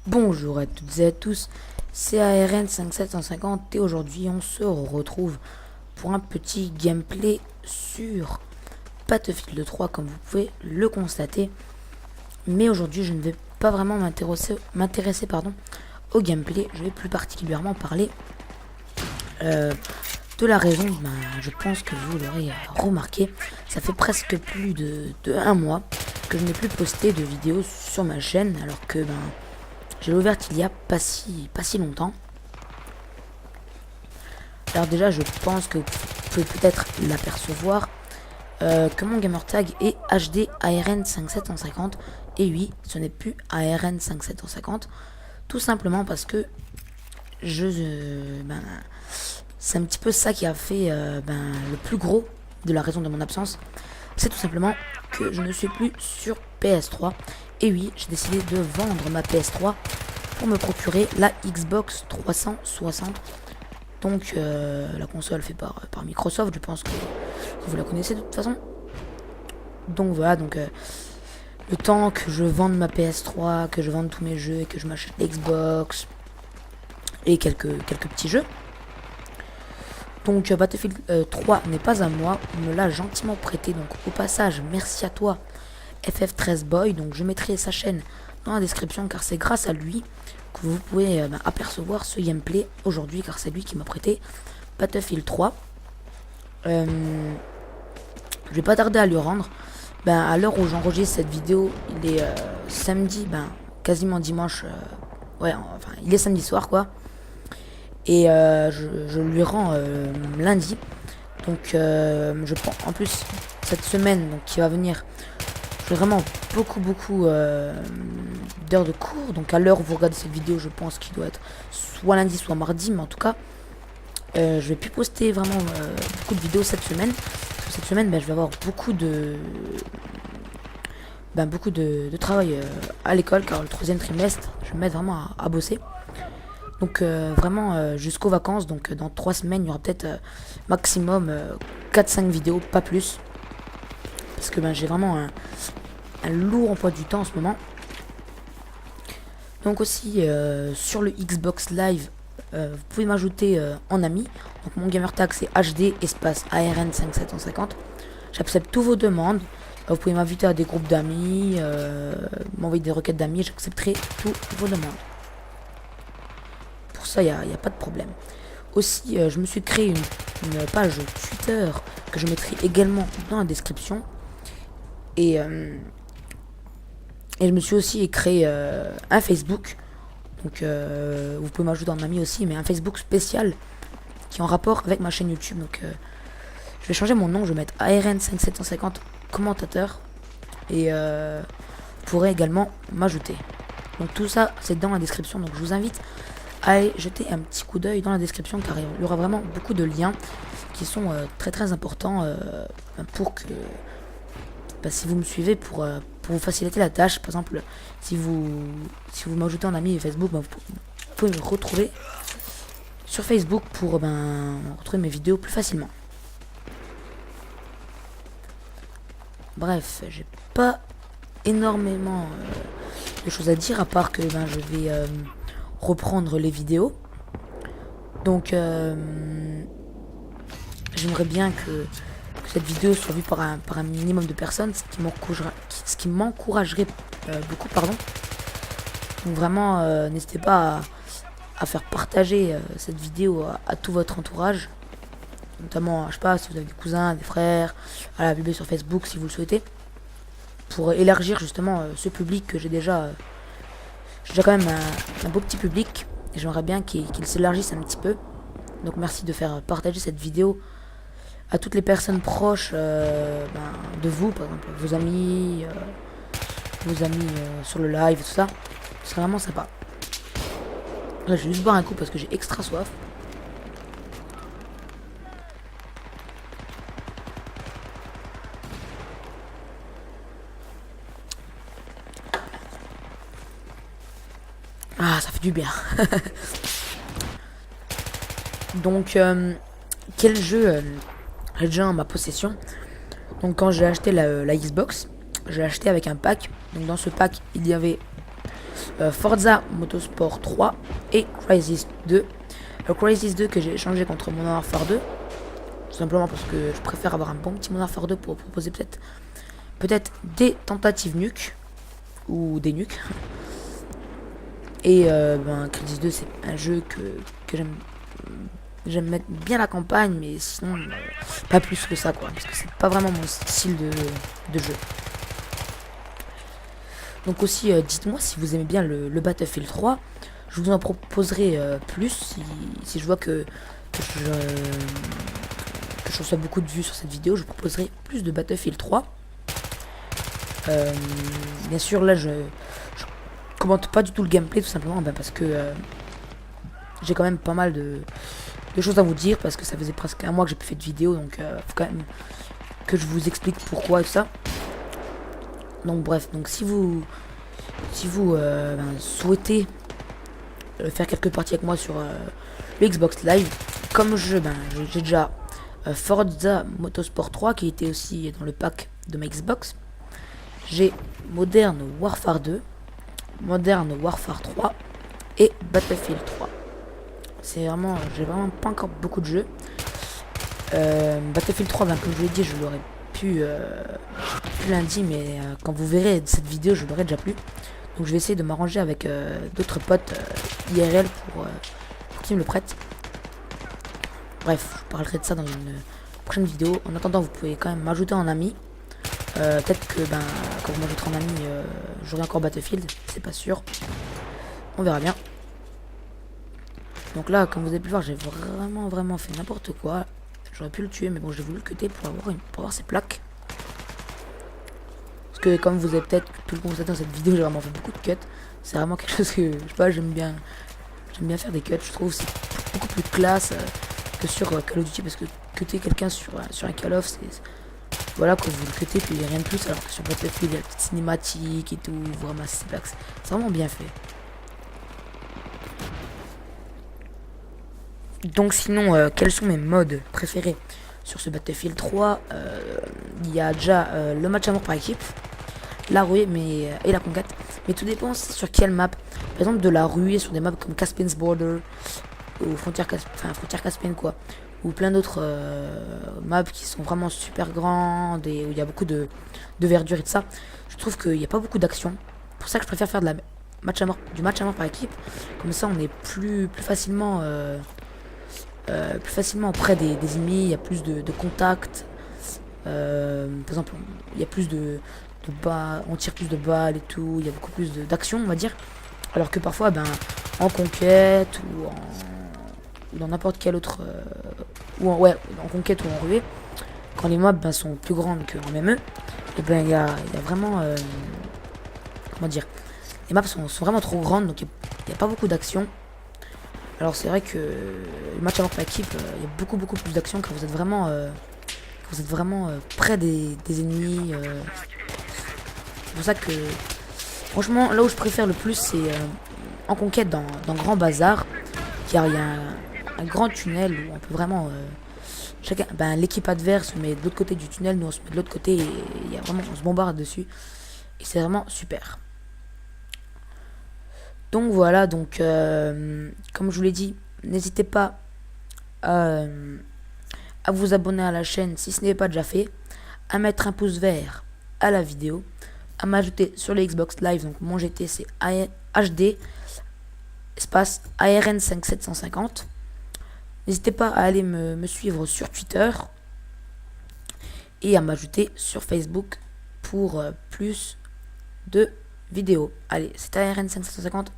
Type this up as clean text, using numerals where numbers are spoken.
Bonjour à toutes et à tous, c'est ARN 5750 et aujourd'hui on se retrouve pour un petit gameplay sur Battlefield 3 comme vous pouvez le constater. Mais aujourd'hui je ne vais pas vraiment m'intéresser au gameplay, je vais plus particulièrement parler de la raison. Je pense que vous l'aurez remarqué, ça fait presque plus de un mois que je n'ai plus posté de vidéos sur ma chaîne alors que j'ai ouvert il y a pas si longtemps. Alors déjà, je pense que vous pouvez peut-être l'apercevoir que mon gamertag est HD ARN 5750. Et oui, ce n'est plus ARN 5750. Tout simplement parce que c'est un petit peu ça qui a fait le plus gros de la raison de mon absence. C'est tout simplement que je ne suis plus sur PS3. Et oui, j'ai décidé de vendre ma PS3 pour me procurer la Xbox 360. Donc la console fait par Microsoft, je pense que vous la connaissez de toute façon. Donc voilà, le temps que je vende ma PS3, que je vende tous mes jeux et que je m'achète Xbox et quelques petits jeux. Donc Battlefield 3 n'est pas à moi, on me l'a gentiment prêté. Donc au passage, merci à toi FF13 Boy. Donc je mettrai sa chaîne dans la description car c'est grâce à lui que vous pouvez apercevoir ce gameplay aujourd'hui, car c'est lui qui m'a prêté Battlefield 3. Je vais pas tarder à lui rendre. À l'heure où j'enregistre cette vidéo, il est samedi, quasiment dimanche. Enfin, il est samedi soir quoi. Et je lui rends lundi. Donc je prends en plus cette semaine donc qui va venir. J'ai vraiment beaucoup d'heures de cours. Donc à l'heure où vous regardez cette vidéo, je pense qu'il doit être soit lundi soit mardi. Mais en tout cas, je vais plus poster vraiment beaucoup de vidéos cette semaine. Parce que cette semaine, je vais avoir beaucoup de travail à l'école. Car le troisième trimestre, je vais me mettre vraiment à bosser. Donc vraiment jusqu'aux vacances. Donc dans 3 semaines, il y aura peut-être maximum 4-5 vidéos, pas plus. Parce que j'ai vraiment un lourd emploi du temps en ce moment. Donc aussi sur le Xbox Live, vous pouvez m'ajouter en ami. Donc mon gamertag c'est HD espace ARN 5750. J'accepte tous vos demandes. Vous pouvez m'inviter à des groupes d'amis, m'envoyer des requêtes d'amis. J'accepterai tous vos demandes. Pour ça, il n'y a pas de problème. Aussi, je me suis créé une page Twitter que je mettrai également dans la description. Et je me suis aussi créé un Facebook. Donc vous pouvez m'ajouter en ami aussi, mais un Facebook spécial qui est en rapport avec ma chaîne YouTube. Donc je vais changer mon nom, je vais mettre ARN5750 commentateur. Et vous pourrez également m'ajouter. Donc tout ça c'est dans la description. Donc je vous invite à aller jeter un petit coup d'œil dans la description, car il y aura vraiment beaucoup de liens qui sont très importants pour que si vous me suivez, pour vous faciliter la tâche. Par exemple, si vous m'ajoutez en ami Facebook, vous pouvez me retrouver sur Facebook pour retrouver mes vidéos plus facilement. Bref, j'ai pas énormément de choses à dire, à part que je vais reprendre les vidéos. Donc j'aimerais bien que cette vidéo soit vue par un minimum de personnes, ce qui m'encouragerait beaucoup, pardon. Donc vraiment n'hésitez pas à faire partager cette vidéo à tout votre entourage, notamment je sais pas, si vous avez des cousins, des frères, à la publier sur Facebook si vous le souhaitez, pour élargir justement ce public que j'ai déjà quand même un beau petit public, et j'aimerais bien qu'il s'élargisse un petit peu. Donc merci de faire partager cette vidéo à toutes les personnes proches de vous, par exemple vos amis sur le live et tout ça. C'est vraiment sympa. Là, je vais juste boire un coup parce que j'ai extra soif. Ah, ça fait du bien. Donc quel jeu j'ai déjà en ma possession. Donc quand j'ai acheté la Xbox, j'ai acheté avec un pack. Donc dans ce pack, il y avait Forza Motorsport 3 et Crysis 2. Crysis 2 que j'ai échangé contre Modern Warfare 2. Tout simplement parce que je préfère avoir un bon petit Modern Warfare 2 pour proposer peut-être des tentatives nuques. Ou des nuques. Et Crysis 2 c'est un jeu que j'aime mettre bien la campagne, mais sinon pas plus que ça, quoi, parce que c'est pas vraiment mon style de jeu. Donc aussi dites-moi si vous aimez bien le Battlefield 3. Je vous en proposerai plus si je vois que je reçois beaucoup de vues sur cette vidéo. Je vous proposerai plus de Battlefield 3. Bien sûr là je commente pas du tout le gameplay, tout simplement parce que j'ai quand même pas mal de choses à vous dire, parce que ça faisait presque un mois que j'ai plus fait de vidéo, donc faut quand même que je vous explique pourquoi et tout ça. Donc bref, donc si vous souhaitez faire quelques parties avec moi sur le Xbox Live, comme j'ai déjà Forza Motorsport 3 qui était aussi dans le pack de ma Xbox. J'ai Modern Warfare 2, Modern Warfare 3 et Battlefield 3. C'est vraiment, j'ai vraiment pas encore beaucoup de jeux. Battlefield 3, comme je vous l'ai dit, je l'aurais pu lundi, mais quand vous verrez cette vidéo, je l'aurai déjà plus. Donc je vais essayer de m'arranger avec d'autres potes IRL pour qu'ils me le prêtent. Bref, je parlerai de ça dans une prochaine vidéo. En attendant, vous pouvez quand même m'ajouter en ami. Peut-être que quand vous m'ajouterez en ami, j'aurai encore Battlefield, c'est pas sûr. On verra bien. Donc là, comme vous avez pu voir, j'ai vraiment fait n'importe quoi. J'aurais pu le tuer, mais bon, j'ai voulu le cutter pour avoir ses plaques. Parce que comme vous avez peut-être tout le constaté dans cette vidéo, j'ai vraiment fait beaucoup de cuts. C'est vraiment quelque chose que, je sais pas, j'aime bien faire des cuts. Je trouve que c'est beaucoup plus classe que sur Call of Duty, parce que cutter quelqu'un sur un Call of, c'est voilà, que vous le cuttez puis rien de plus, alors que sur Battlefield, il y a la petite cinématique et tout, vraiment c'est vraiment bien fait. Donc sinon, quels sont mes modes préférés sur ce Battlefield 3? Il y a déjà le match à mort par équipe, la ruée et la conquête. Mais tout dépend sur quelle map. Par exemple, de la ruée sur des maps comme Caspian's Border ou Frontière Caspienne, quoi. Ou plein d'autres maps qui sont vraiment super grandes et où il y a beaucoup de verdure et de ça. Je trouve qu'il n'y a pas beaucoup d'action. C'est pour ça que je préfère faire du match à mort par équipe. Comme ça, on est plus facilement près des ennemis. Il y a plus de contacts. Par exemple, il y a plus de balles, on tire plus de balles et tout. Il y a beaucoup plus d'action, on va dire. Alors que parfois, en conquête ou dans n'importe quel autre en conquête ou en ruée, quand les maps sont plus grandes qu'en MME, et il y a vraiment comment dire, les maps sont vraiment trop grandes, donc il n'y a pas beaucoup d'action. Alors c'est vrai que le match à mort par équipe, il y a beaucoup plus d'action quand vous êtes vraiment près des ennemis. C'est pour ça que franchement, là où je préfère le plus, c'est en conquête dans Grand Bazar, car il y a un grand tunnel où on peut vraiment chacun, l'équipe adverse se met de l'autre côté du tunnel, nous on se met de l'autre côté, et il y a vraiment, on se bombarde dessus et c'est vraiment super. Donc voilà, donc comme je vous l'ai dit, n'hésitez pas à vous abonner à la chaîne si ce n'est pas déjà fait, à mettre un pouce vert à la vidéo, à m'ajouter sur les Xbox Live. Donc mon GT c'est HD espace ARN 5750. N'hésitez pas à aller me suivre sur Twitter et à m'ajouter sur Facebook pour plus de vidéos. Allez, c'est ARN 5750.